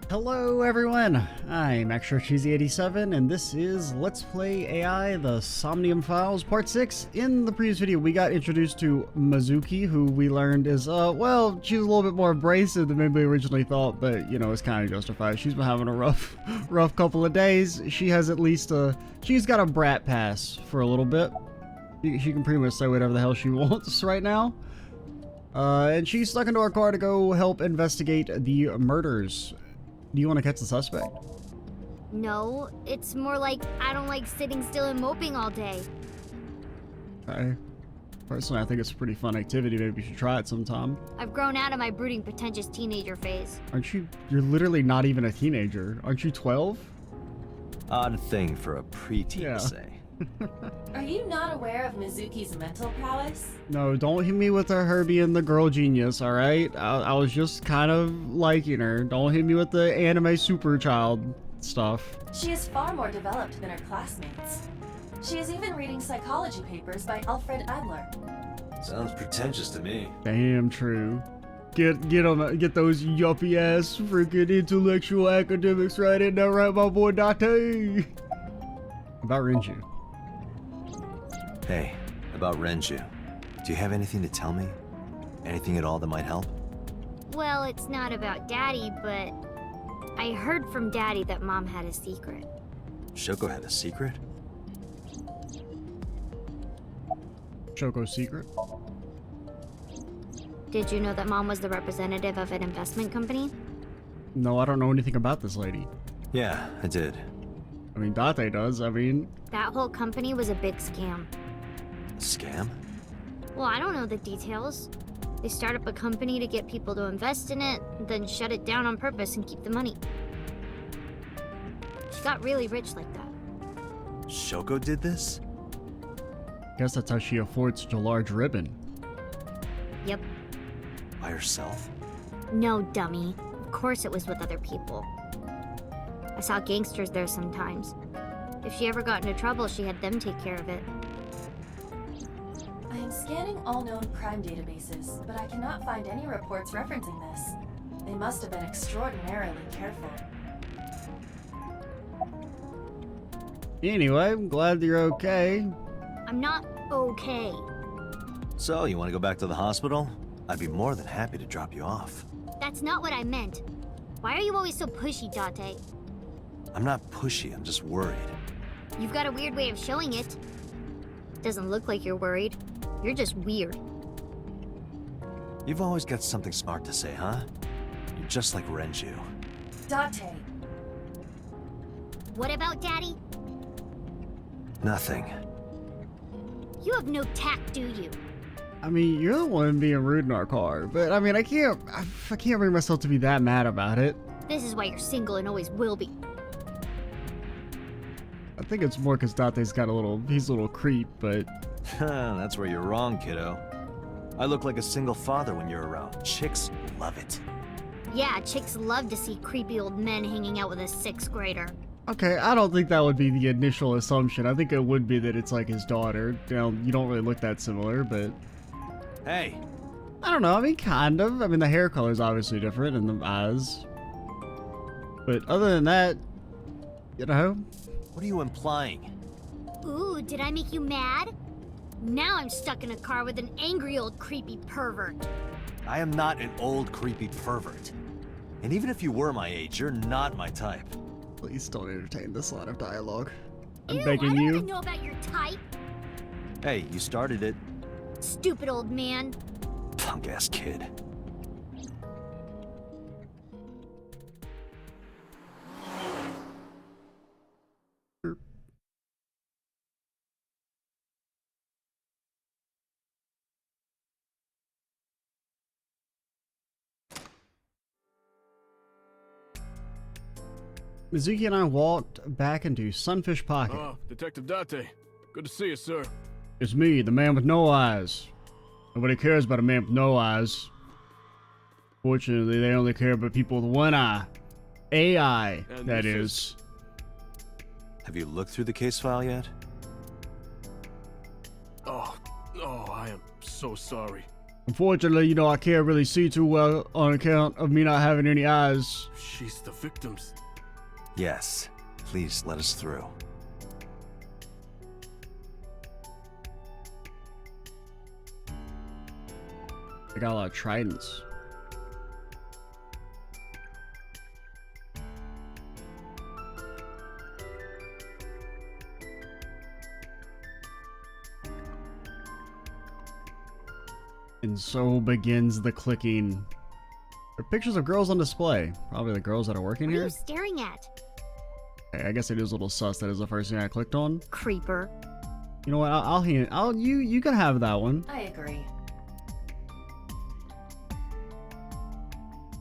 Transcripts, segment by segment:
Hello everyone, I'm ExtraCheesy87 and this is Let's Play AI the Somnium Files Part 6. In the previous video we got introduced to Mizuki, who we learned is, well, she's a little bit more abrasive than maybe we originally thought, but you know, it's kind of justified. She's been having a rough couple of days. She has at least she's got a brat pass for a little bit. She can pretty much say whatever the hell she wants right now. And she's stuck into our car to go help investigate the murders. Do you want to catch the suspect? No, it's more like I don't like sitting still and moping all day. Okay. Personally, I think it's a pretty fun activity. Maybe you should try it sometime. I've grown out of my brooding, pretentious teenager phase. Aren't you? You're literally not even a teenager. Aren't you 12? Odd thing for a preteen Yeah. to say. Are you not aware of Mizuki's mental prowess? No, don't hit me with her being the girl genius, alright? I was just kind of liking her. Don't hit me with the anime super child stuff. She is far more developed than her classmates. She is even reading psychology papers by Alfred Adler. Sounds pretentious to me. Damn true. Get those yuppie ass freaking intellectual academics right in there, right, my boy Date. About Renju. Hey, about Renju. Do you have anything to tell me? Anything at all that might help? Well, it's not about Daddy, but I heard from Daddy that Mom had a secret. Shoko had a secret? Shoko's secret? Did you know that Mom was the representative of an investment company? No, I don't know anything about this lady. Yeah, I did. I mean, Date does. I mean, That whole company was a big scam. A scam? Well, I don't know the details. They start up a company to get people to invest in it, then shut it down on purpose and keep the money. She got really rich like that. Shoko did this? guess that's how she affords such a large ribbon. Yep. By herself? No, dummy. Of course it was with other people. I saw gangsters there sometimes. If she ever got into trouble, she had them take care of it. I am scanning all known crime databases, but I cannot find any reports referencing this. They must have been extraordinarily careful. Anyway, I'm glad you're okay. I'm not okay. So, you want to go back to the hospital? I'd be more than happy to drop you off. That's not what I meant. Why are you always so pushy, Date? I'm not pushy, I'm just worried. You've got a weird way of showing it. Doesn't look like you're worried. You're just weird. You've always got something smart to say, huh? You're just like Renju. Date, What about Daddy? Nothing. You have no tact, do you? I mean, you're the one being rude in our car, but I mean, I can't bring myself to be that mad about it. This is why you're single and always will be. I think it's more because Date's got he's a little creep, but That's where you're wrong, kiddo. I look like a single father when you're around. Chicks love it. Yeah, chicks love to see creepy old men hanging out with a 6th grader. okay, I don't think that would be the initial assumption. I think it would be that it's like his daughter. You know, you don't really look that similar, but Hey, I don't know. I mean, kind of. I mean, the hair color is obviously different and the eyes. But other than that, you know. what are you implying? Ooh, did I make you mad? Now I'm stuck in a car with an angry old creepy pervert. I am not an old creepy pervert. And even if you were my age, you're not my type. Please don't entertain this line of dialogue. I'm Ew, begging I don't you. even know about your type. Hey, you started it. Stupid old man. Punk-ass kid. Mizuki and I walked back into Sunfish Pocket. Oh, Detective Date. Good to see you, sir. It's me, the man with no eyes. Nobody cares about a man with no eyes. Fortunately, they only care about people with one eye. AI, And that this is. Have you looked through the case file yet? Oh, I am so sorry. Unfortunately, you know, I can't really see too well on account of me not having any eyes. She's the victim's. Yes. Please let us through. They got a lot of tridents. And so begins the clicking. There are pictures of girls on display. Probably the girls that are working What are here. you staring at? Okay, I guess it is a little sus. That is the first thing I clicked on. Creeper. You know what? You can have that one. I agree.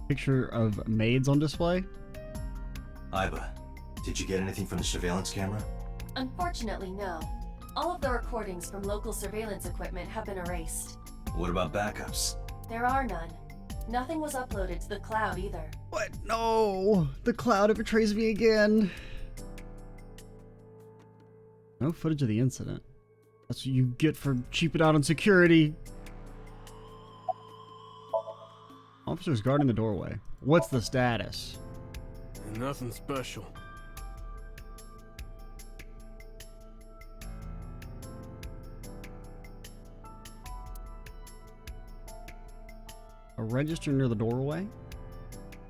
Picture of maids on display. Iba, did you get anything from the surveillance camera? Unfortunately, no. All of the recordings from local surveillance equipment have been erased. What about backups? There are none. Nothing was uploaded to the cloud either. What? No! The cloud, it betrays me again. No footage of the incident. That's what you get for cheaping out on security. Officers guarding the doorway. What's the status? Nothing special. A register near the doorway.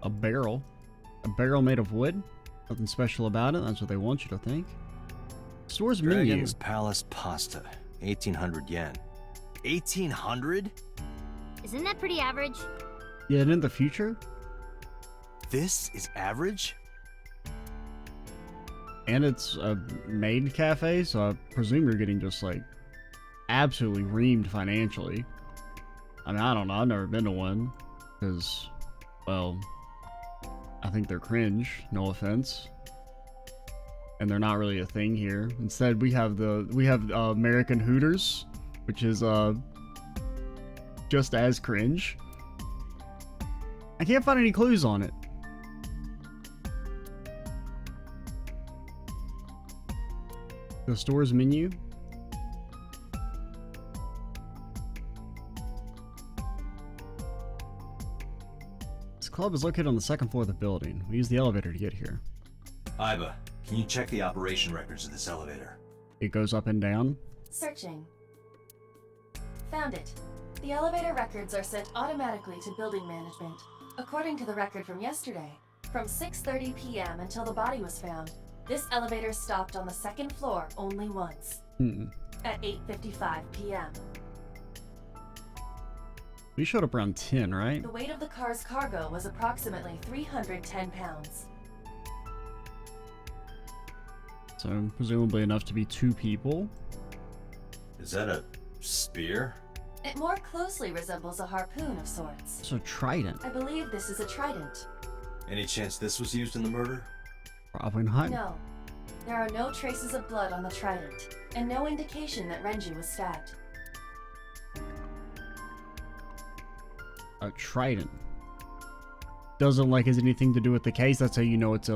A barrel. A barrel made of wood. Nothing special about it. That's what they want you to think. Store's menu. Dragon's Palace pasta. 1,800 yen. 1,800? Isn't that pretty average? Yeah, and in the future? This is average? And it's a maid cafe, so I presume you're getting just like absolutely reamed financially. I mean, I don't know. I've never been to one because, well, I think they're cringe. No offense, and they're not really a thing here. Instead, we have American Hooters, which is just as cringe. I can't find any clues on it. The store's menu. This club is located on the second floor of the building. We use the elevator to get here. Iba, can you check the operation records of this elevator? It goes up and down. Searching. Found it. The elevator records are sent automatically to building management. According to the record from yesterday, from 6:30 p.m. until the body was found, this elevator stopped on the second floor only once. At 8:55 p.m. We showed up around 10, right? The weight of the car's cargo was approximately 310 pounds. So presumably enough to be 2 people. Is that a spear? It more closely resembles a harpoon of sorts. So trident. I believe this is a trident. Any chance this was used in the murder? Probably not. No. There are no traces of blood on the trident, and no indication that Renji was stabbed. A trident. Doesn't like has anything to do with the case. That's how you know it's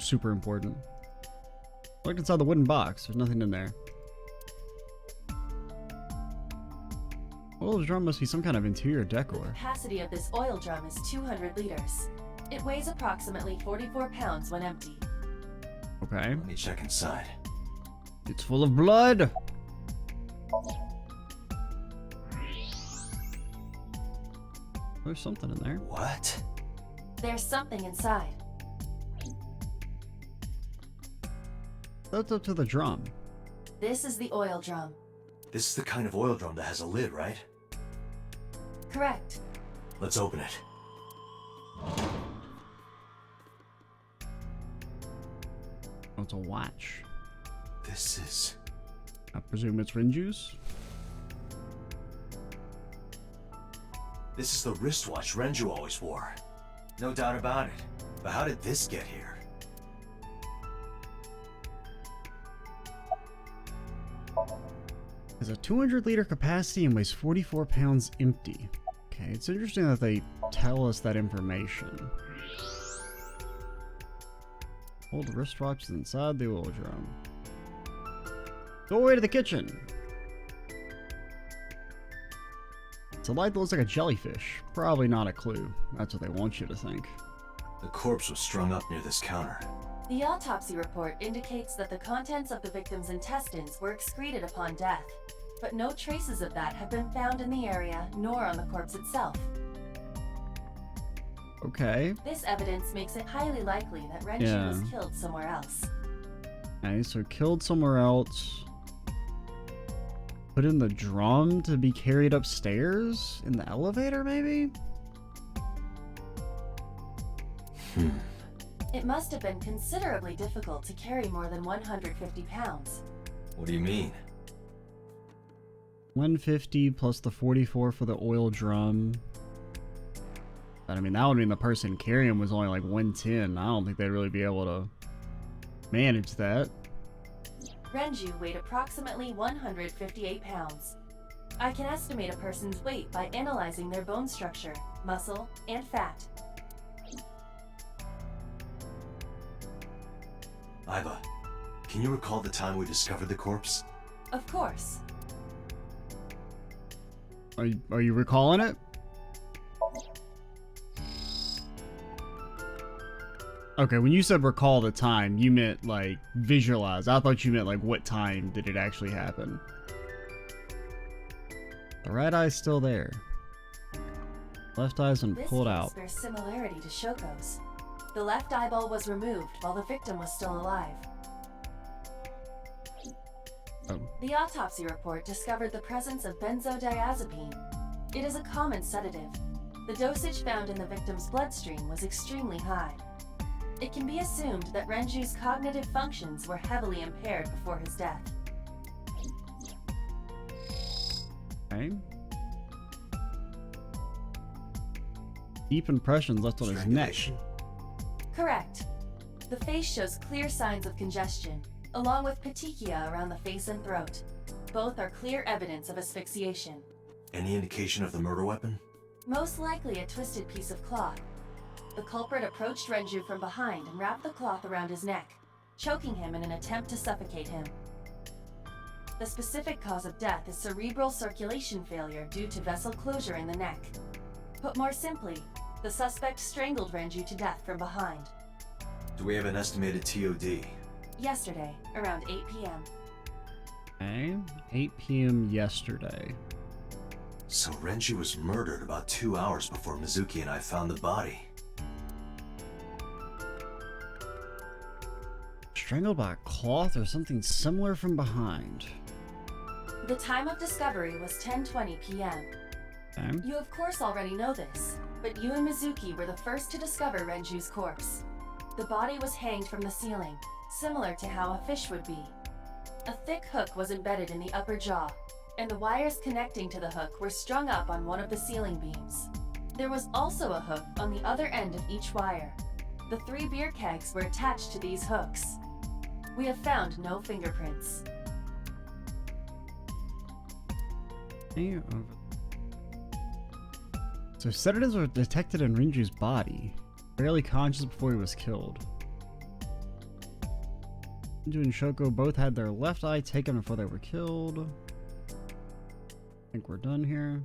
super important. Look inside the wooden box. There's nothing in there. Well, the drum must be some kind of interior The decor. capacity of this oil drum is 200 liters. It weighs approximately 44 pounds when empty. Okay. Let me check inside. It's full of blood. There's something in there. What? There's something inside. That's up to the drum. This is the oil drum. This is the kind of oil drum that has a lid, right? Correct. Let's open it. Oh, it's a watch. This is... I presume it's Renju's. This is the wristwatch Renju always wore. No doubt about it. But how did this get here? Has a 200-liter capacity and weighs 44 pounds empty. Okay, it's interesting that they tell us that information. Old wristwatch is inside the oil drum. Go away to the kitchen. It's a light that looks like a jellyfish. Probably not a clue. That's what they want you to think. The corpse was strung up near this counter. The autopsy report indicates that the contents of the victim's intestines were excreted upon death, but no traces of that have been found in the area nor on the corpse itself. Okay. This evidence makes it highly likely that Renju was killed somewhere else. Okay, so killed somewhere else. Put in the drum to be carried upstairs? In the elevator, maybe? It must have been considerably difficult to carry more than 150 pounds. What do you mean? 150 plus the 44 for the oil drum. But I mean, that would mean the person carrying was only like 110. I don't think they'd really be able to manage that. Renju weighed approximately 158 pounds. I can estimate a person's weight by analyzing their bone structure, muscle, and fat. Iva, can you recall the time we discovered the corpse? Of course. Are you recalling it? Okay, when you said recall the time, you meant like visualize. I thought you meant like what time did it actually happen. The right eye's still there. Left eye's been pulled out. This case bears similarity to Shoko's. The left eyeball was removed while the victim was still alive. Oh. The autopsy report discovered the presence of benzodiazepine. It is a common sedative. The dosage found in the victim's bloodstream was extremely high. It can be assumed that Renju's cognitive functions were heavily impaired before his death. Okay. Deep impressions left on his neck. Correct. The face shows clear signs of congestion, along with petechia around the face and throat. Both are clear evidence of asphyxiation. Any indication of the murder weapon? Most likely a twisted piece of cloth. The culprit approached Renju from behind and wrapped the cloth around his neck, choking him in an attempt to suffocate him. The specific cause of death is cerebral circulation failure due to vessel closure in the neck. Put more simply, the suspect strangled Renju to death from behind. Do we have an estimated TOD? Yesterday, around 8 p.m. Okay. 8 p.m. yesterday. So Renju was murdered about 2 hours before Mizuki and I found the body. Strangled by a cloth or something similar from behind. The time of discovery was 10:20 p.m. Okay. You of course already know this, but you and Mizuki were the first to discover Renju's corpse. The body was hanged from the ceiling, similar to how a fish would be. A thick hook was embedded in the upper jaw, and the wires connecting to the hook were strung up on one of the ceiling beams. There was also a hook on the other end of each wire. The 3 beer kegs were attached to these hooks. We have found no fingerprints. So sedatives were detected in Renju's body, barely conscious before he was killed. Renju and Shoko both had their left eye taken before they were killed. I think we're done here.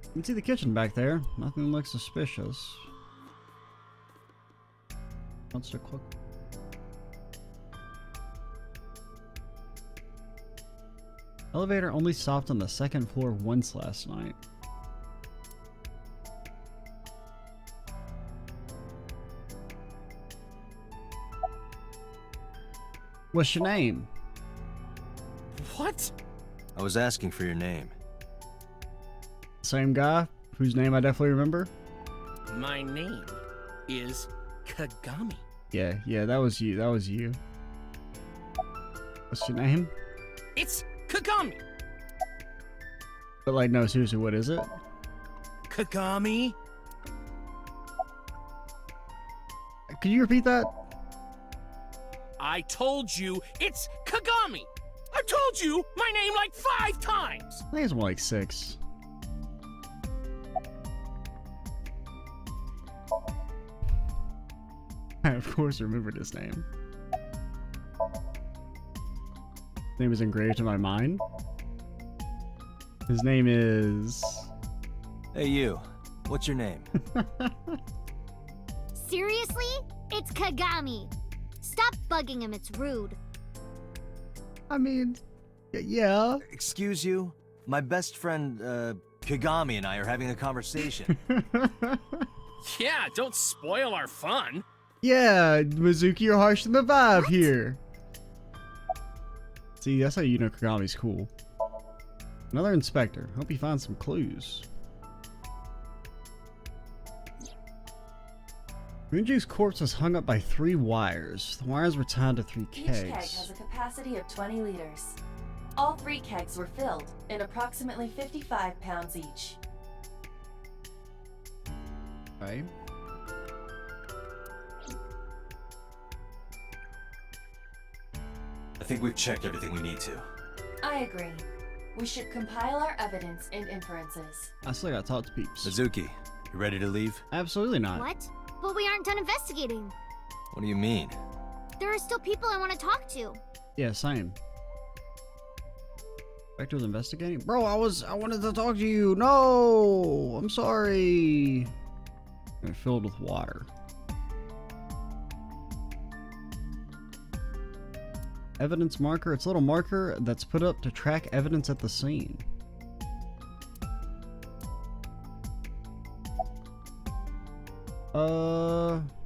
You can see the kitchen back there. Nothing looks suspicious. Wants to cook. Elevator only stopped on the 2nd floor once last night. What's your name? What? I was asking for your name. Same guy, whose name I definitely remember. My name is Kagami. Yeah, that was you. That was you. What's your name? It's Kagami. But like, no, seriously, what is it? Kagami? Could you repeat that? I told you it's Kagami. I've told you my name like 5 times. I think it's more like 6. I of course remembered his name. His name is engraved in my mind. His name is... Hey, you. What's your name? Seriously? It's Kagami. Stop bugging him, it's rude. I mean, yeah. Excuse you? My best friend, Kagami and I are having a conversation. Yeah, don't spoil our fun. Yeah, Mizuki, you're harshing the vibe here. See, that's how you know Kagami's cool. Another inspector. Hope you find some clues. Rinju's corpse was hung up by 3 wires. The wires were tied to 3 Each kegs. keg has a capacity of 20 liters. All 3 kegs were filled in approximately 55 pounds each. Right. I think we've checked everything we need to. I agree. We should compile our evidence and inferences. I still gotta talk to peeps. Mizuki, you ready to leave? Absolutely not. What? But we aren't done investigating. What do you mean? There are still people I want to talk to. Yeah, same. Inspector's investigating? Bro, I wanted to talk to you. No! I'm sorry. And filled with water. Evidence marker. It's a little marker that's put up to track evidence at the scene.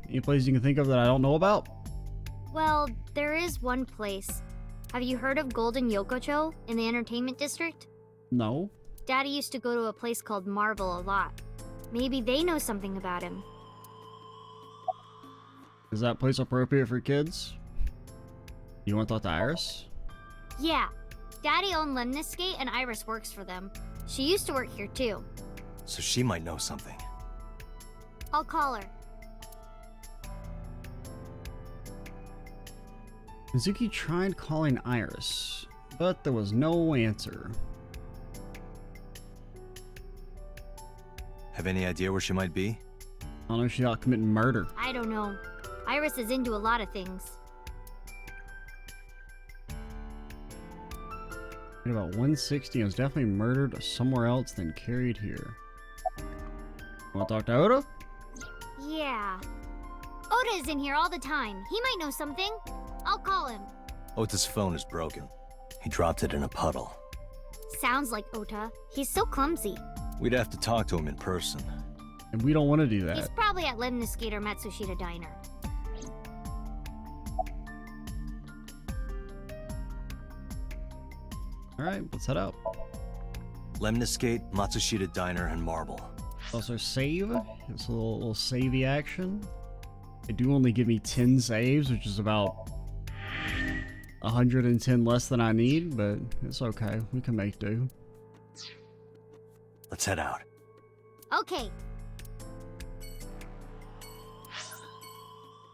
Any place you can think of that I don't know about? Well, there is one place. Have you heard of Golden Yokocho in the entertainment district? No. Daddy used to go to a place called Marble a lot. Maybe they know something about him. Is that place appropriate for kids? You want to talk to Iris? Yeah. Daddy owned Lemniscate and Iris works for them. She used to work here too. So she might know something. I'll call her. Mizuki tried calling Iris, but there was no answer. Have any idea where she might be? I don't know if she's out committing murder. I don't know. Iris is into a lot of things. At about 160, and was definitely murdered somewhere else than carried here. Want to talk to Oda? Yeah. Oda is in here all the time. He might know something. I'll call him. Ota's phone is broken. He dropped it in a puddle. Sounds like Ota. He's so clumsy. We'd have to talk to him in person. And we don't want to do that. He's probably at Lemniscate or Matsushita Diner. Alright, let's head out. Lemniscate, Matsushita Diner, and Marble. Also save. It's a little savey action. They do only give me 10 saves, which is about 110 less than I need, but it's okay. We can make do. Let's head out. Okay.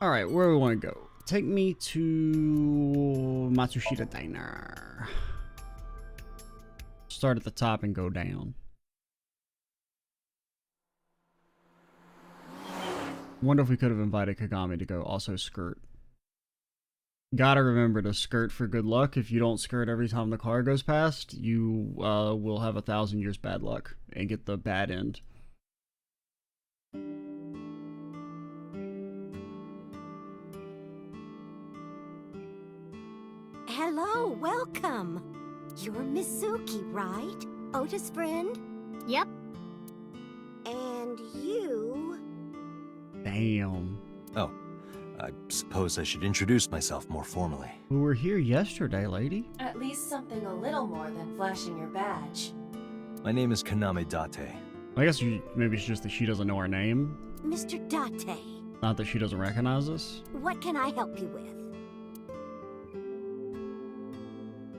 Alright, where do we want to go? Take me to Matsushita Diner. Start at the top and go down. Wonder if we could have invited Kagami to go also skirt. Gotta remember to skirt for good luck. If you don't skirt every time the car goes past, you will have 1,000 years bad luck and get the bad end. Hello, welcome. You're Mizuki, right? Ota's friend? Yep. And you... Damn. Oh, I suppose I should introduce myself more formally. We were here yesterday, lady. At least something a little more than flashing your badge. My name is Kaname Date. I guess maybe it's just that she doesn't know our name. Mr. Date, Not that she doesn't recognize us. what can I help you with?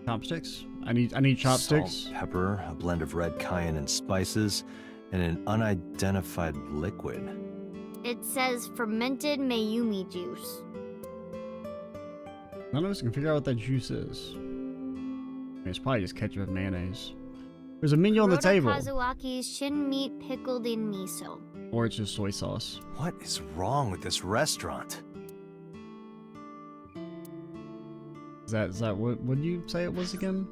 Chopsticks? I need chopsticks. Salt, pepper, a blend of red cayenne and spices, and an unidentified liquid. It says fermented Mayumi juice. None of us can figure out what that juice is. I mean, it's probably just ketchup and mayonnaise. There's a menu on the table. Kazuaki's shin meat pickled in miso. Or it's just soy sauce. What is wrong with this restaurant? Is that what would you say it was again?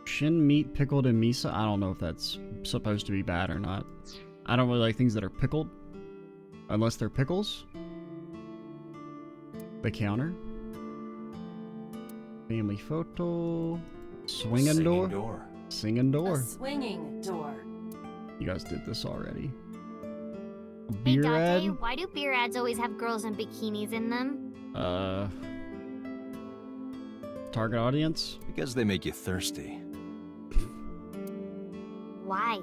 Shin meat pickled in miso. I don't know if that's supposed to be bad or not. I don't really like things that are pickled. Unless they're pickles. The counter. Family photo. Swinging door. Singing door. A swinging door. You guys did this already. Hey, Beer Dante, ad. why do beer ads always have girls in bikinis in them? Target audience. Because they make you thirsty. Why?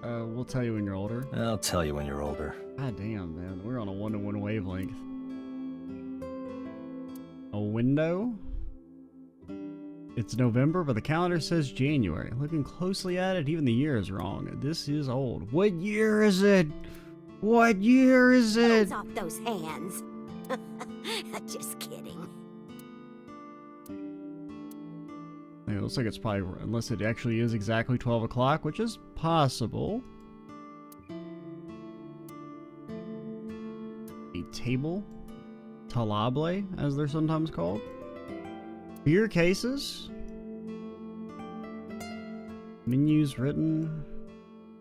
We'll tell you when you're older. I'll tell you when you're older. God damn, man. We're on a one-to-one wavelength. A window. It's November, but the calendar says January. Looking closely at it, even the year is wrong. This is old. What year is it? What year is it? Hands off those hands. Just kidding. Yeah, it looks like it's probably, unless it actually is exactly 12 o'clock, which is possible. A table. Talable, as they're sometimes called. Beer cases. Menus written.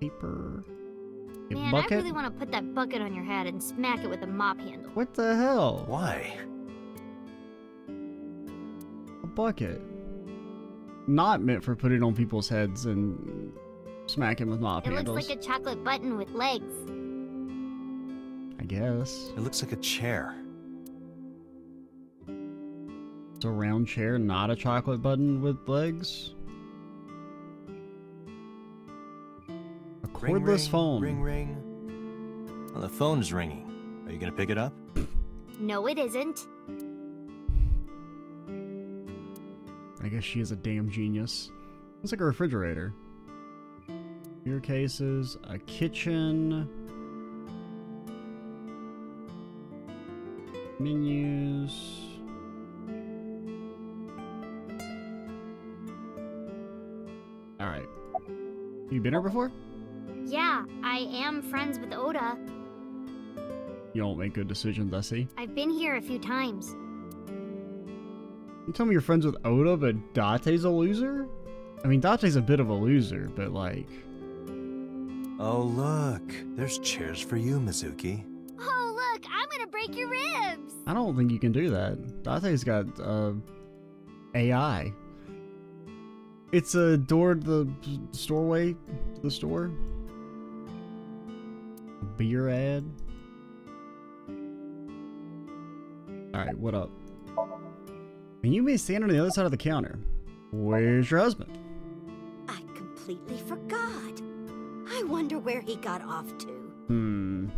Paper. A Man, bucket. I really want to put that bucket on your head and smack it with a mop handle. What the hell? Why? A bucket. Not meant for putting on people's heads and smacking with mop It handles. looks like a chocolate button with legs. I guess. It looks like a chair. It's a round chair, not a chocolate button with legs. A Ring, cordless ring, phone. Ring, ring. Well, the phone's ringing. Are you gonna pick it up? No, it isn't. I guess she is a damn genius. Looks like a refrigerator. Beer cases, a kitchen. Menus. Alright. You been here before? Yeah, I am friends with Oda. You don't make good decisions, I see. I've been here a few times. You tell me you're friends with Oda, but Date's a loser? I mean, Date's a bit of a loser, but like... Oh, look. There's chairs for you, Mizuki. Oh, look, I'm gonna break your ribs! I don't think you can do that. Date's got, AI. It's a door to the doorway to the store. Beer ad. Alright, what up? And you may stand on the other side of the counter. Where's your husband? I completely forgot. I wonder where he got off to.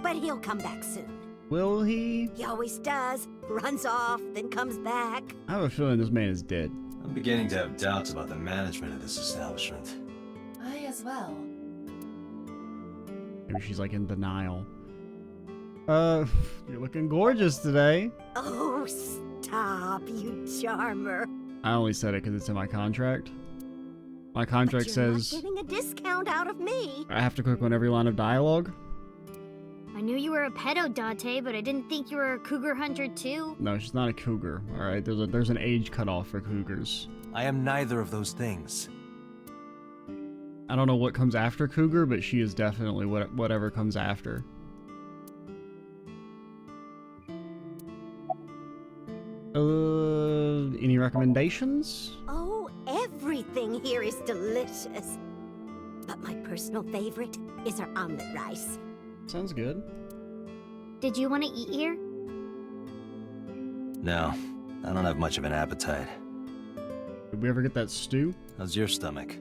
But he'll come back soon. Will he? He always does. Runs off, then comes back. I have a feeling this man is dead. I'm beginning to have doubts about the management of this establishment. I as well. Maybe she's like in denial. You're looking gorgeous today. Oh, stop, you charmer. I only said it because it's in my contract. My contract But you're says not getting a discount out of me. I have to click on every line of dialogue. I knew you were a pedo, Dante, but I didn't think you were a cougar hunter too. No, she's not a cougar. All right, there's an age cutoff for cougars. I am neither of those things. I don't know what comes after cougar, but she is definitely whatever comes after. Any recommendations? Oh, everything here is delicious. But my personal favorite is our omelet rice. Sounds good. Did you want to eat here? No, I don't have much of an appetite. Did we ever get that stew? How's your stomach?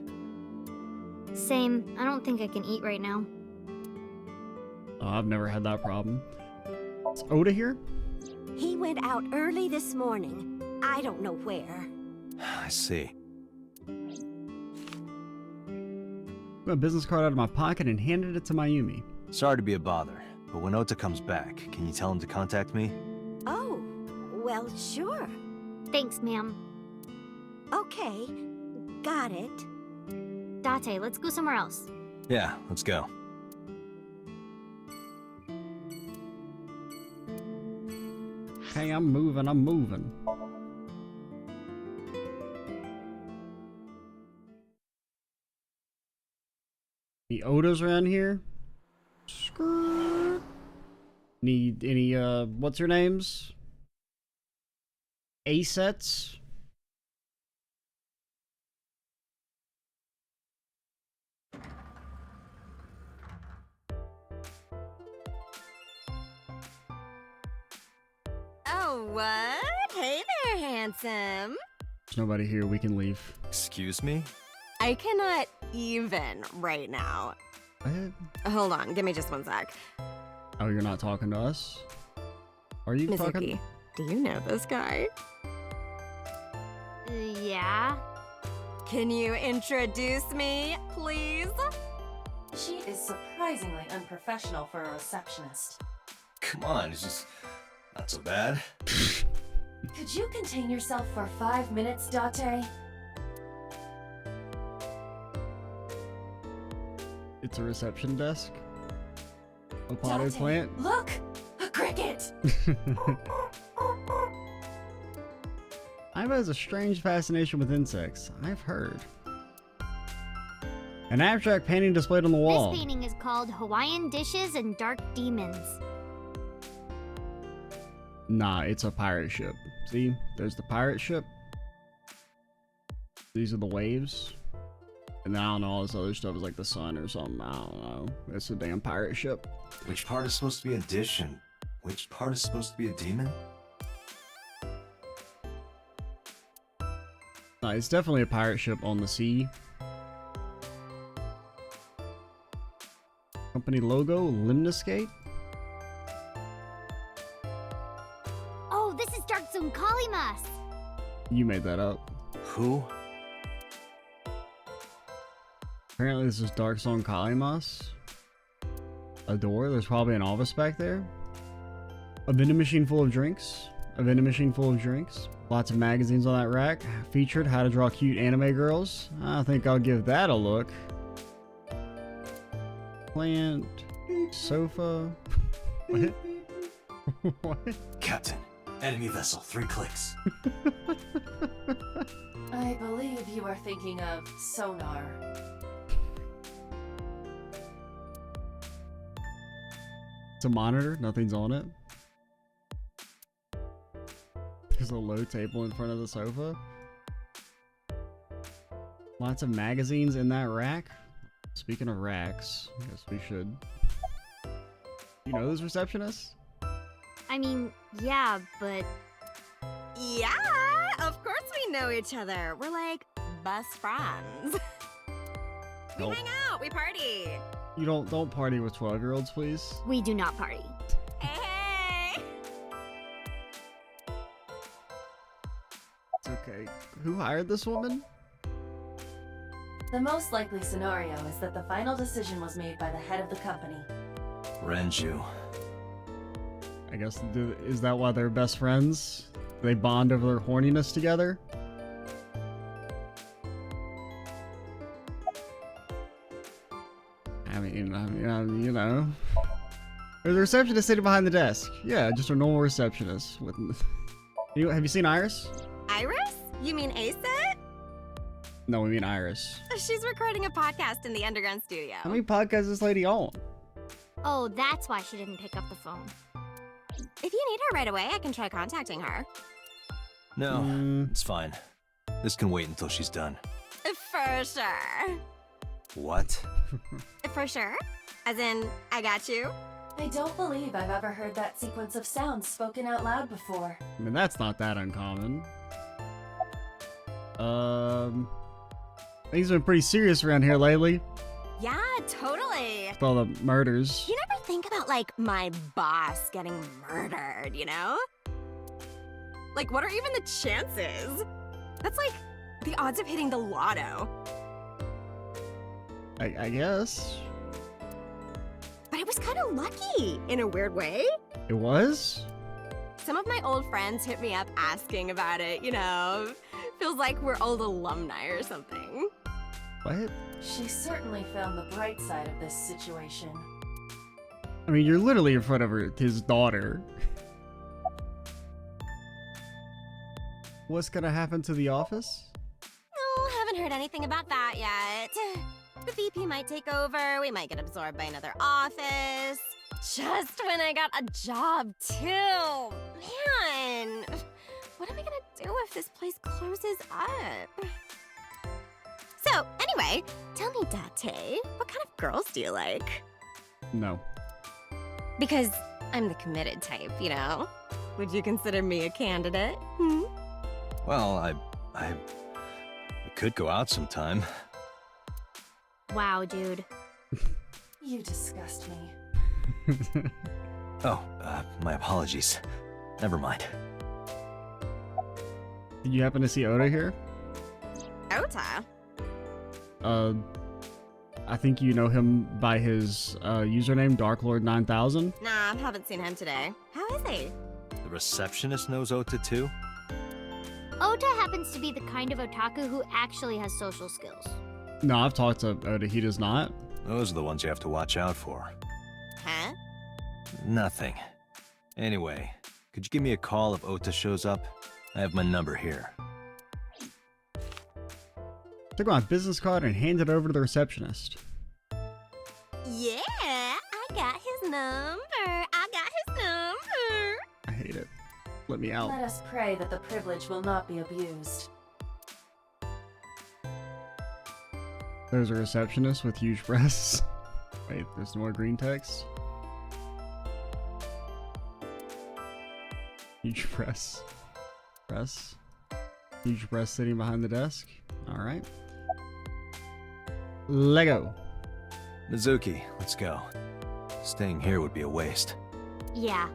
Same. I don't think I can eat right now. Oh, I've never had that problem. Is Oda here? He went out early this morning. I don't know where. I see. Got a business card out of my pocket and handed it to Mayumi. Sorry to be a bother, but when Ota comes back, can you tell him to contact me? Oh, well, sure. Thanks, ma'am. Okay, got it. Date, let's go somewhere else. Yeah, let's go. Okay, I'm moving, I'm moving. Any Odas around here? Skirt. Need any, what's her names? A-sets? Oh, what? Hey there, handsome. There's nobody here, we can leave. Excuse me? I cannot even right now. What? Hold on, give me just one sec. Oh, you're not talking to us? Are you Mizuki, talking? do you know this guy? Yeah? Can you introduce me, please? She is surprisingly unprofessional for a receptionist. Come on, it's just not so bad. Could you contain yourself for 5 minutes, Date? It's a reception desk. A potted Date, plant. look! A cricket! Iva has a strange fascination with insects. I've heard. An abstract painting displayed on the wall. This painting is called Hawaiian Dishes and Dark Demons. Nah, it's a pirate ship. See? There's the pirate ship. These are the waves. And then I don't know, all this other stuff is like the sun or something. I don't know. It's a damn pirate ship. Which part is supposed to be a dish and which part is supposed to be a demon? No, it's definitely a pirate ship on the sea. Company logo, Limnoscape. Oh, this is Dark Zone Kalimas! You made that up. Who? Apparently this is Dark Zone Kalimas. A door, there's probably an office back there. A vending machine full of drinks. A vending machine full of drinks. Lots of magazines on that rack. Featured how to draw cute anime girls. I think I'll give that a look. Plant. Sofa. What? What? Captain, enemy vessel, 3 clicks. I believe you are thinking of sonar. It's a monitor, nothing's on it. There's a low table in front of the sofa. Lots of magazines in that rack. Speaking of racks, I guess we should. You know those receptionists? I mean, yeah, but Yeah, of course we know each other. We're like best friends. We Nope. hang out, we party. You don't party with 12-year-olds, please. we do not party. Hey! It's okay. Who hired this woman? The most likely scenario is that the final decision was made by the head of the company. Renju. I guess, is that why they're best friends? They bond over their horniness together? I mean, you know. There's a receptionist sitting behind the desk. Yeah, just a normal receptionist. With. Have you seen Iris? Iris? You mean Aset? No, we mean Iris. She's recording a podcast in the underground studio. How many podcasts is this lady on? Oh, that's why she didn't pick up the phone. If you need her right away, I can try contacting her. No, it's fine. This can wait until she's done. For sure. What? For sure? As in, I got you? I don't believe I've ever heard that sequence of sounds spoken out loud before. I mean, that's not that uncommon. Things have been pretty serious around here lately. Yeah, totally. With all the murders. You never think about, like, my boss getting murdered, you know? Like, what are even the chances? That's like the odds of hitting the lotto. I guess. But it was kind of lucky, in a weird way. It was? Some of my old friends hit me up asking about it, you know? Feels like we're old alumni or something. What? She certainly found the bright side of this situation. I mean, you're literally in front of his daughter. what's gonna happen to the office? No, haven't heard anything about that yet. The VP might take over, we might get absorbed by another office. Just when I got a job, too. Man, what am I gonna do if this place closes up? So, anyway, tell me, Date, what kind of girls do you like? No. Because I'm the committed type, you know? Would you consider me a candidate? Hmm? Well, we could go out sometime. Wow, dude. You disgust me. Oh, my apologies. Never mind. Did you happen to see Oda here? Ota? I think you know him by his username, DarkLord9000. Nah, haven't seen him today. How is he? The receptionist knows Ota too? Ota happens to be the kind of otaku who actually has social skills. No, I've talked to Oda. He does not. Those are the ones you have to watch out for. Huh? Nothing. Anyway, could you give me a call if Ota shows up? I have my number here. Took my business card and handed it over to the receptionist. Yeah, I got his number. I hate it. Let me out. Let us pray that the privilege will not be abused. There's a receptionist with huge breasts. Wait, there's more green text. Huge breasts. Breasts. Huge breasts sitting behind the desk. Alright. Lego. Mizuki, let's go. Staying here would be a waste. Yeah.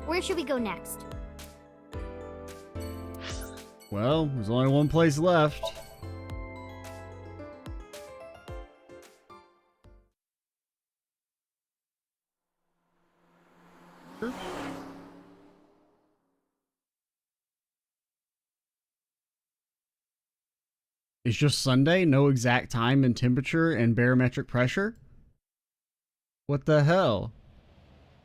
Where should we go next? Well, there's only one place left. It's just Sunday, no exact time and temperature and barometric pressure? What the hell?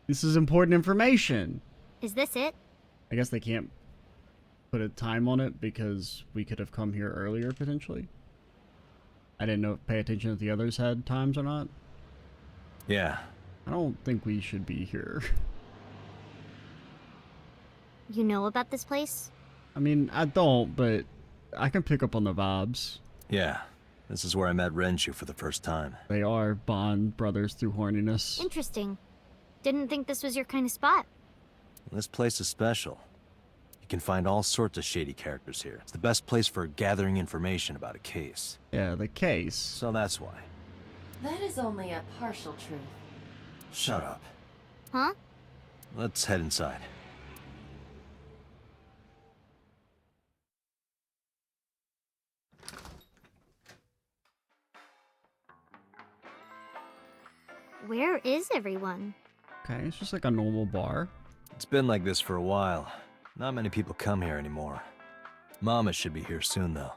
This is important information. Is this it? I guess they can't put a time on it because we could have come here earlier, potentially. I didn't know pay attention if the others had times or not. Yeah. I don't think we should be here. You know about this place? I mean, I don't, but I can pick up on the vibes. Yeah. This is where I met Renshu for the first time. They are Bond brothers through horniness. Interesting. Didn't think this was your kind of spot. This place is special. You can find all sorts of shady characters here. It's the best place for gathering information about a case. Yeah, the case. So that's why. That is only a partial truth. Shut up. Huh? Let's head inside. Where is everyone? Okay, it's just like a normal bar. It's been like this for a while. Not many people come here anymore. Mama should be here soon, though.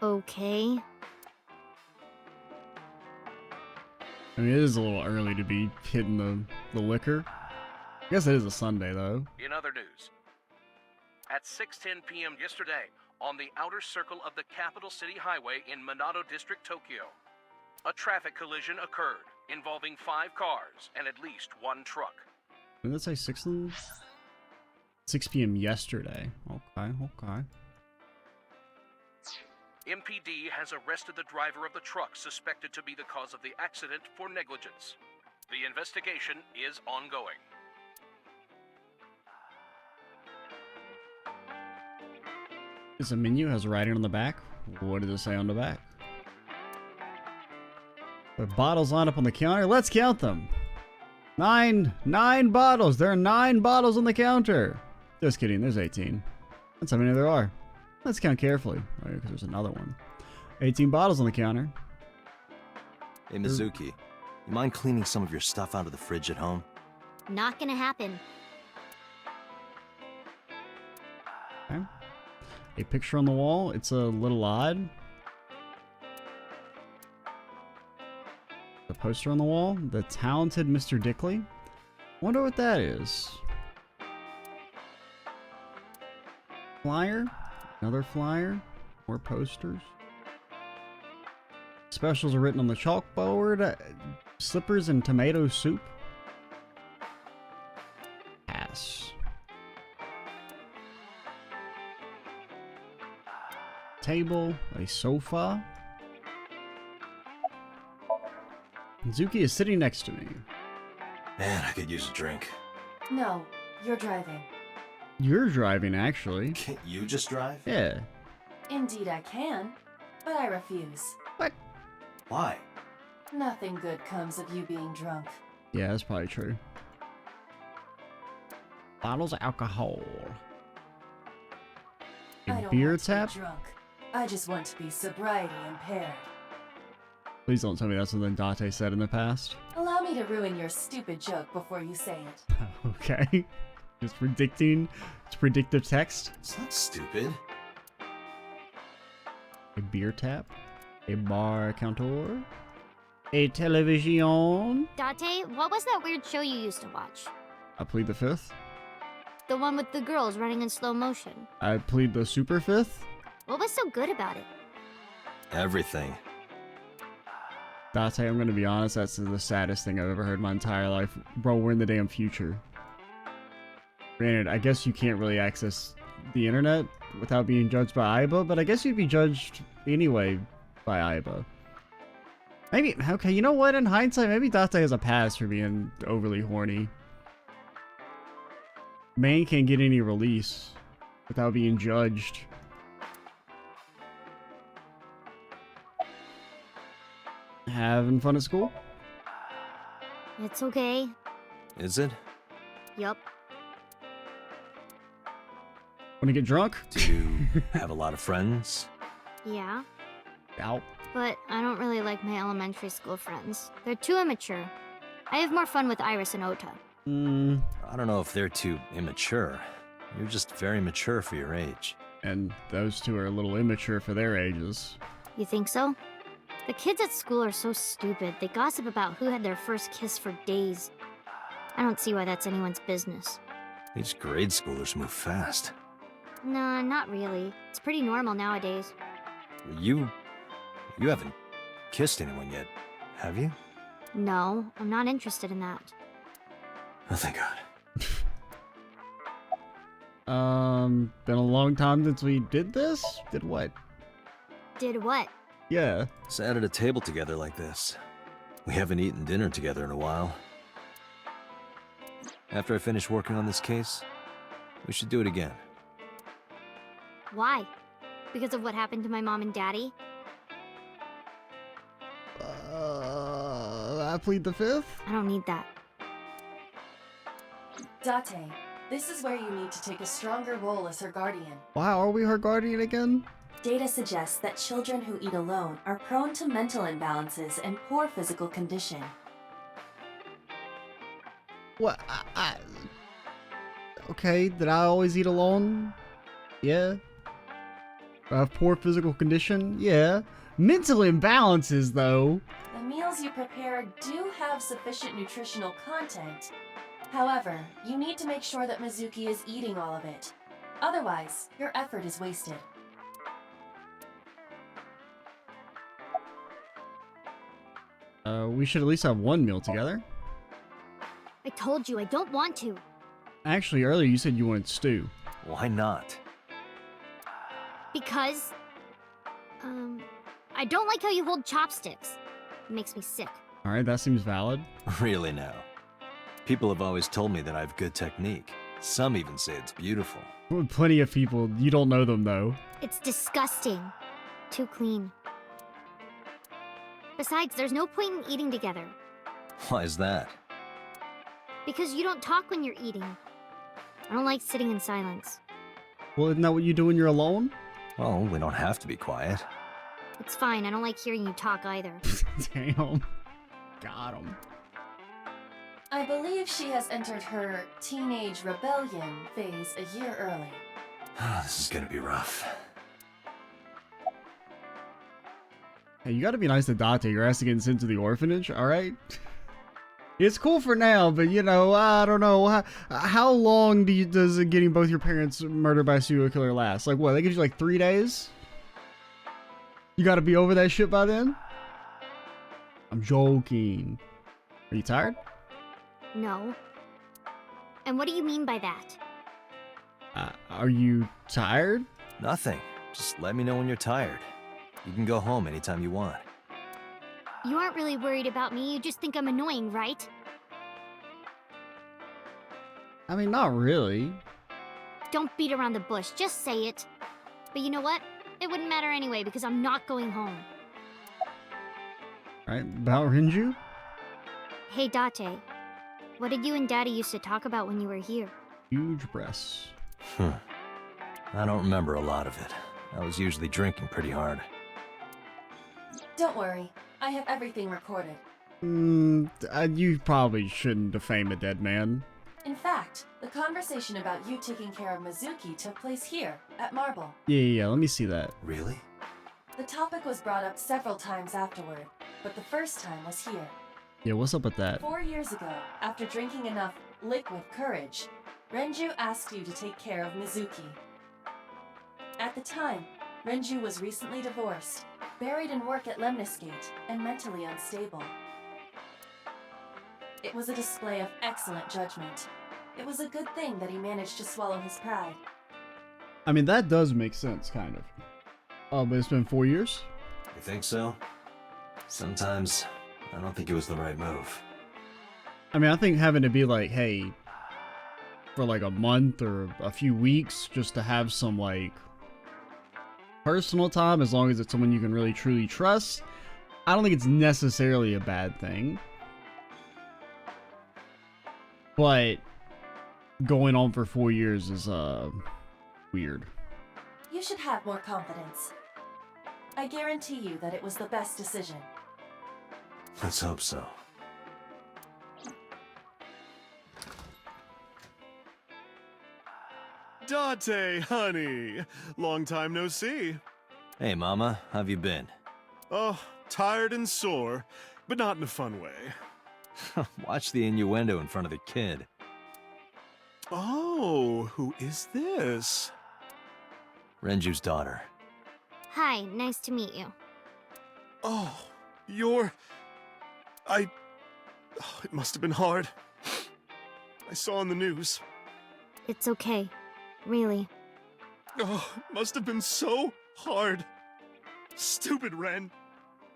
Okay. I mean, it is a little early to be hitting the liquor. I guess it is a Sunday, though. In other news, at 6:10 p.m. yesterday, on the outer circle of the capital city highway in Minato District, Tokyo, a traffic collision occurred involving 5 cars and at least 1 truck. Didn't that say 6 p.m. yesterday? Okay. MPD has arrested the driver of the truck suspected to be the cause of the accident for negligence. The investigation is ongoing. This menu has writing on the back. What does it say on the back? The bottles lined up on the counter. Let's count them. 9 bottles. There are 9 bottles on the counter. Just kidding. There's 18. That's how many there are. Let's count carefully. Oh, yeah, because there's another one. 18 bottles on the counter. Hey, Mizuki, you mind cleaning some of your stuff out of the fridge at home? Not gonna happen. Okay. A picture on the wall. It's a little odd. The poster on the wall. The talented Mr. Dickley. Wonder what that is. Flyer. Another flyer. More posters. Specials are written on the chalkboard. Slippers and tomato soup. Pass. Table. A sofa. Mizuki is sitting next to me. Man, I could use a drink. No, you're driving. You're driving, actually. Can't you just drive? Yeah. Indeed I can, but I refuse. What? Why? Nothing good comes of you being drunk. Yeah, that's probably true. Bottles of alcohol. I A don't beer want to be tap? drunk. I just want to be sobriety impaired. Please don't tell me that's something Date said in the past. Allow me to ruin your stupid joke before you say it. Okay. Just predicting. It's predictive text. It's not stupid. A beer tap. A bar counter. A television. Date, what was that weird show you used to watch? I plead the fifth. The one with the girls running in slow motion. I plead the super fifth. What was so good about it? Everything. Date, I'm gonna be honest, that's the saddest thing I've ever heard in my entire life. Bro, we're in the damn future. Granted, I guess you can't really access the internet without being judged by IBA, but I guess you'd be judged anyway by IBA. Maybe, okay, you know what, in hindsight, maybe Date has a pass for being overly horny. Man can't get any release without being judged. Having fun at school? It's okay. Is it? Yup. Wanna get drunk? Do you have a lot of friends? Yeah. Out. But I don't really like my elementary school friends. They're too immature. I have more fun with Iris and Ota. I don't know if they're too immature. You're just very mature for your age. And those two are a little immature for their ages. You think so? The kids at school are so stupid. They gossip about who had their first kiss for days. I don't see why that's anyone's business. These grade schoolers move fast. Nah, not really. It's pretty normal nowadays. You haven't kissed anyone yet, have you? No, I'm not interested in that. Oh, thank God. Been a long time since we did this? Did what? Did what? Yeah. Sat at a table together like this. We haven't eaten dinner together in a while. After I finish working on this case, we should do it again. Why? Because of what happened to my mom and daddy? I plead the fifth? I don't need that. Date, this is where you need to take a stronger role as her guardian. Wow, are we her guardian again? Data suggests that children who eat alone are prone to mental imbalances and poor physical condition. What? Okay, did I always eat alone? Yeah. I have poor physical condition? Yeah. Mental imbalances, though. The meals you prepare do have sufficient nutritional content. However, you need to make sure that Mizuki is eating all of it. Otherwise, your effort is wasted. We should at least have one meal together. I told you I don't want to. Actually, earlier you said you wanted stew. Why not? Because, I don't like how you hold chopsticks. It makes me sick. Alright, that seems valid. Really now. People have always told me that I have good technique. Some even say it's beautiful. Plenty of people, you don't know them though. It's disgusting. Too clean. Besides, there's no point in eating together. Why is that? Because you don't talk when you're eating. I don't like sitting in silence. Well, isn't that what you do when you're alone? Well, we don't have to be quiet. It's fine, I don't like hearing you talk either. Damn. Got him. I believe she has entered her teenage rebellion phase a year early. This is gonna be rough. Hey, you gotta be nice to Date. You're asking getting sent to the orphanage, alright? It's cool for now, but you know, I don't know. How long does getting both your parents murdered by a serial killer last? Like what? That gives you like 3 days? You gotta be over that shit by then? I'm joking. Are you tired? No. And what do you mean by that? Are you tired? Nothing. Just let me know when you're tired. You can go home anytime you want. You aren't really worried about me, you just think I'm annoying, right? I mean, not really. Don't beat around the bush, just say it. But you know what? It wouldn't matter anyway because I'm not going home. Right, about Renju? Hey Date, what did you and Daddy used to talk about when you were here? Huge breasts. I don't remember a lot of it. I was usually drinking pretty hard. Don't worry, I have everything recorded. You probably shouldn't defame a dead man. In fact, the conversation about you taking care of Mizuki took place here, at Marble. Yeah, let me see that. Really? The topic was brought up several times afterward, but the first time was here. Yeah, what's up with that? 4 years ago, after drinking enough liquid courage, Renju asked you to take care of Mizuki. At the time, Renju was recently divorced, buried in work at Lemniscate, and mentally unstable. It was a display of excellent judgment. It was a good thing that he managed to swallow his pride. I mean, that does make sense, kind of. Oh, but it's been 4 years? You think so? Sometimes, I don't think it was the right move. I mean, I think having to be like, hey, for like a month or a few weeks, just to have some, like, personal time, as long as it's someone you can really truly trust, I don't think it's necessarily a bad thing. But going on for 4 years is weird. You should have more confidence. I guarantee you that it was the best decision. Let's hope so. Date, honey. Long time no see. Hey, Mama, how've you been? Oh, tired and sore, but not in a fun way. Watch the innuendo in front of the kid. Oh, who is this? Renju's daughter. Hi, nice to meet you. Oh, it must have been hard. I saw on the news. It's okay. Really. Oh, it must have been so hard. Stupid Ren.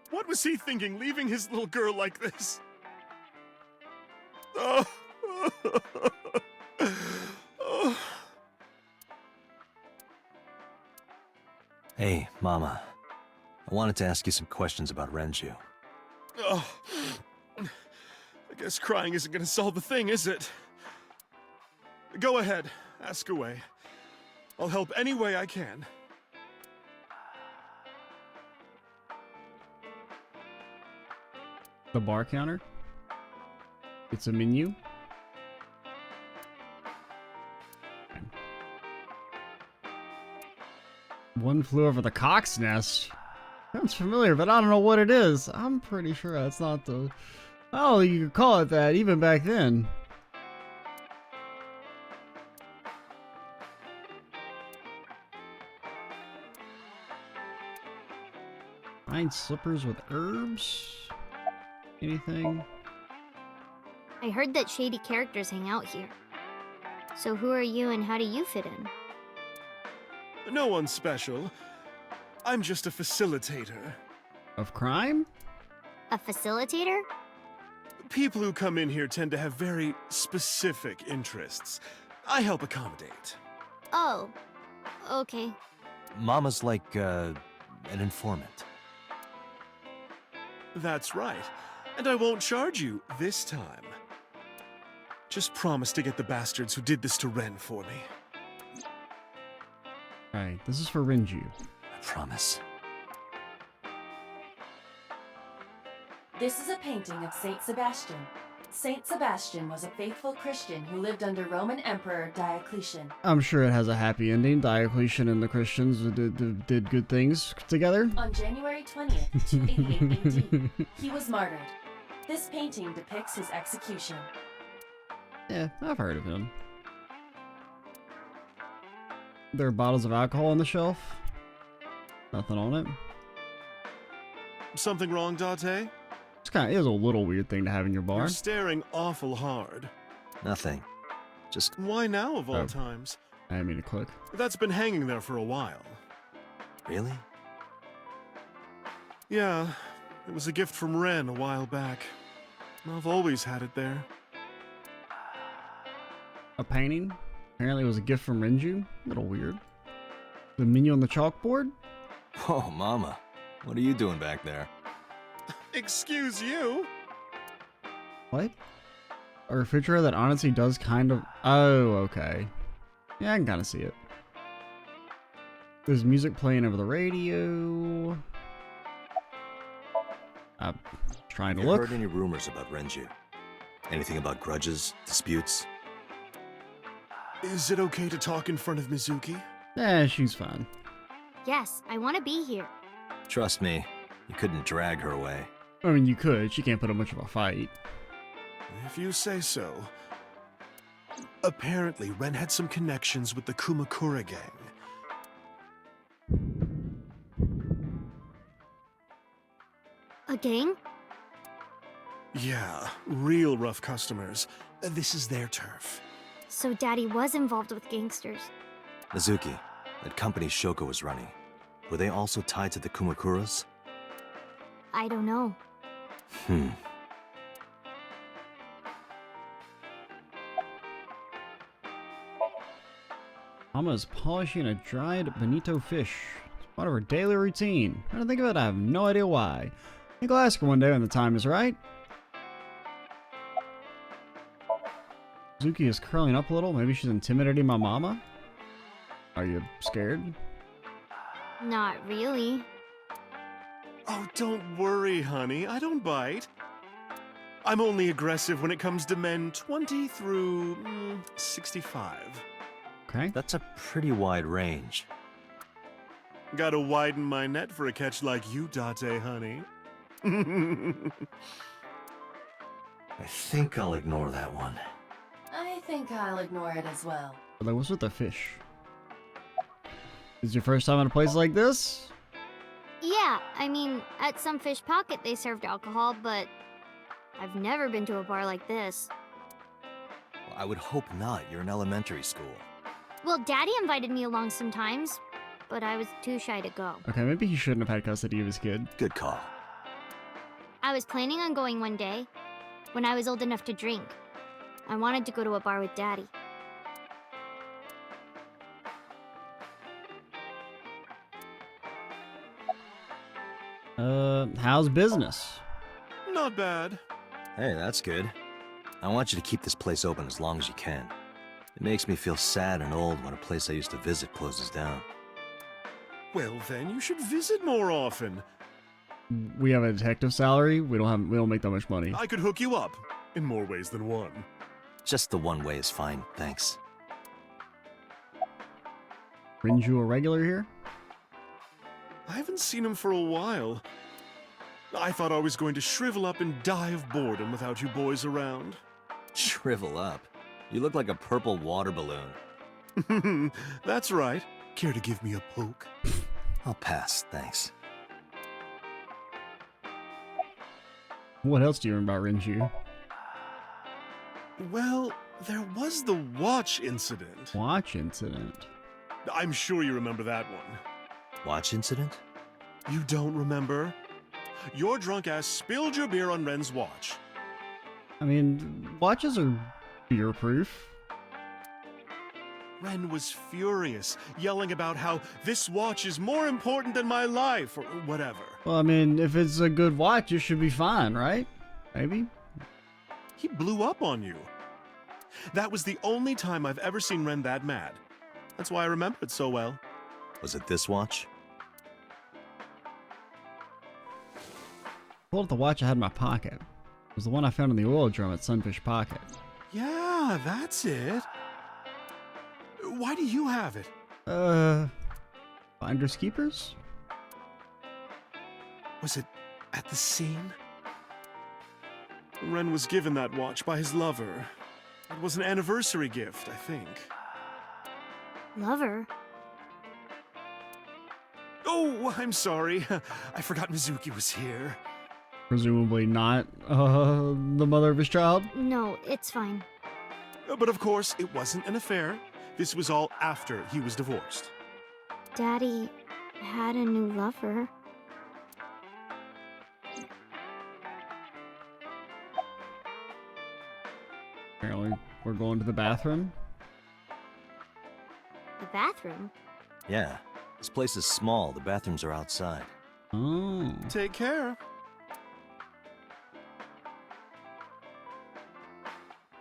What was he thinking, leaving his little girl like this? Oh. Oh. Hey, Mama. I wanted to ask you some questions about Renju. Oh. I guess crying isn't gonna solve the thing, is it? Go ahead, ask away. I'll help any way I can. The bar counter? It's a menu? One flew over the cock's nest. Sounds familiar, but I don't know what it is. I'm pretty sure that's not the... Oh, you could call it that even back then. Find slippers with herbs? Anything? I heard that shady characters hang out here. So who are you and how do you fit in? No one special. I'm just a facilitator. Of crime? A facilitator? People who come in here tend to have very specific interests. I help accommodate. Oh, okay. Mama's like, an informant. That's right. And I won't charge you this time. Just promise to get the bastards who did this to Ren for me. Right, this is for Renju. I promise. This is a painting of Saint Sebastian. Saint Sebastian was a faithful Christian who lived under Roman Emperor Diocletian. I'm sure it has a happy ending. Diocletian and the Christians did good things together. On January 20th, 288 AD, he was martyred. This painting depicts his execution. Yeah, I've heard of him. There are bottles of alcohol on the shelf. Nothing on it. Something wrong, Date? It is a little weird thing to have in your bar. You're staring awful hard. Nothing. Just Why now of all Oh. times? I didn't mean to click. That's been hanging there for a while. really? Yeah, it was a gift from Ren a while back. I've always had it there. A painting? Apparently it was a gift from Renju. A little weird. The menu on the chalkboard? Whoa, Mama. What are you doing back there? Excuse you? What? A refrigerator that honestly does kind of... Oh, okay. Yeah, I can kind of see it. There's music playing over the radio. I'm trying to You look. heard any rumors about Renju? Anything about grudges, disputes? Is it okay to talk in front of Mizuki? She's fine. Yes, I want to be here. Trust me, you couldn't drag her away. I mean, you could. She can't put up much of a fight. If you say so. Apparently, Ren had some connections with the Kumakura gang. A gang? Yeah, real rough customers. This is their turf. So Daddy was involved with gangsters. Mizuki, that company Shoko was running, were they also tied to the Kumakuras? I don't know. Mama's polishing a dried bonito fish. It's part of her daily routine. I don't think of it, I have no idea why. I think I'll ask her one day when the time is right. Mizuki is curling up a little. Maybe she's intimidating my mama? Are you scared? Not really. Oh, don't worry, honey. I don't bite. I'm only aggressive when it comes to men 20 through 65. Okay. That's a pretty wide range. Gotta widen my net for a catch like you, Date, honey. I think I'll ignore that one. I think I'll ignore it as well. But like, what's with the fish? Is your first time at a place like this? Yeah, I mean, at some fish pocket they served alcohol, but I've never been to a bar like this. Well, I would hope not. You're in elementary school. Well, Daddy invited me along sometimes, but I was too shy to go. Okay, maybe he shouldn't have had custody of his kid. Good call. I was planning on going one day, when I was old enough to drink. I wanted to go to a bar with Daddy. How's business? Not bad. Hey, that's good. I want you to keep this place open as long as you can. It makes me feel sad and old when a place I used to visit closes down. Well, then you should visit more often. We have a detective salary. We don't make that much money. I could hook you up in more ways than one. Just the one way is fine, thanks. Renju a regular here? I haven't seen him for a while. I thought I was going to shrivel up and die of boredom without you boys around. Shrivel up. You look like a purple water balloon. That's right. Care to give me a poke? I'll pass, thanks. What else do you remember about Renju? Well, there was the watch incident. Watch incident. I'm sure you remember that one. Watch incident? You don't remember? Your drunk ass spilled your beer on Ren's watch. I mean, watches are beer proof. Ren was furious, yelling about how this watch is more important than my life, or whatever. Well, I mean, if it's a good watch, it should be fine, right? Maybe? He blew up on you. That was the only time I've ever seen Ren that mad. That's why I remember it so well. Was it this watch? Pulled out the watch I had in my pocket. It was the one I found in the oil drum at Sunfish Pocket. Yeah, that's it. Why do you have it? Finders keepers? Was it at the scene? Ren was given that watch by his lover. It was an anniversary gift, I think. Lover? Oh, I'm sorry. I forgot Mizuki was here. Presumably not the mother of his child. No, it's fine. But of course, it wasn't an affair. This was all after he was divorced. Daddy had a new lover. Apparently, we're going to the bathroom. The bathroom? Yeah, this place is small. The bathrooms are outside. Oh. Take care.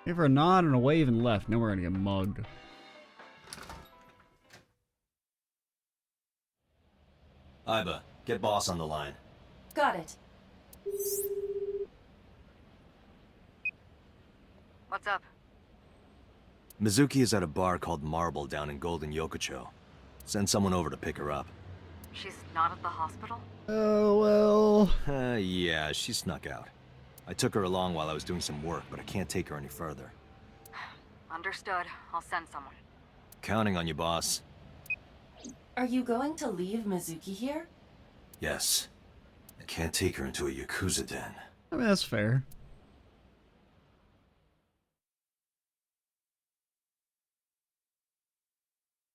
Give her a nod and a wave and left. Now we're gonna get mugged. Iba, get boss on the line. Got it. What's up? Mizuki is at a bar called Marble down in Golden Yokocho. Send someone over to pick her up. She's not at the hospital? Oh, well. Yeah, she snuck out. I took her along while I was doing some work, but I can't take her any further. Understood. I'll send someone. Counting on you, boss. Are you going to leave Mizuki here? Yes. I can't take her into a Yakuza den. I mean, that's fair.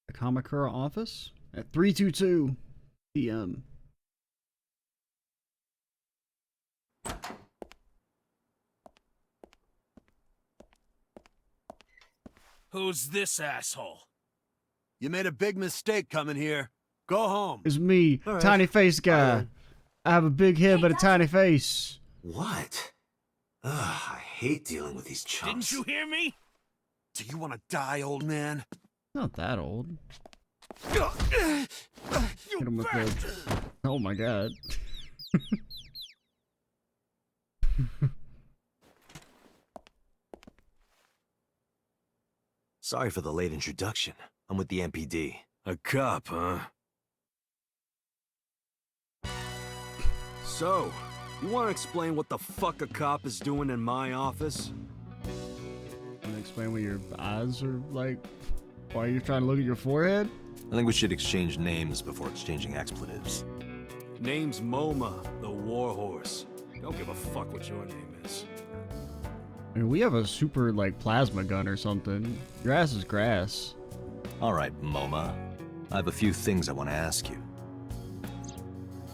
The Kamakura office at 3:22 p.m. Who's this asshole? You made a big mistake coming here. Go home. It's me, All right. tiny face guy. All right. I have a big head but a tiny face. What? Ugh, I hate dealing with these chumps. Didn't you hear me? Do you want to die, old man? Not that old. Hit him with the... Oh my god. Sorry for the late introduction. I'm with the MPD. A cop, huh? So, you want to explain what the fuck a cop is doing in my office? Can you explain what your eyes are like? Why you're trying to look at your forehead? I think we should exchange names before exchanging expletives. Name's MoMA, the Warhorse. Don't give a fuck what your name is. I mean, we have a super, like, plasma gun or something. Your ass is grass. All right, MoMA. I have a few things I want to ask you.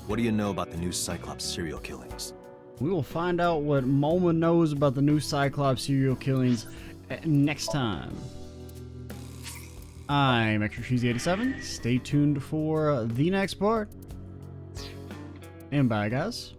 What do you know about the new Cyclops serial killings? We will find out what MoMA knows about the new Cyclops serial killings next time. I'm Extra Cheesy 87. Stay tuned for the next part. And bye, guys.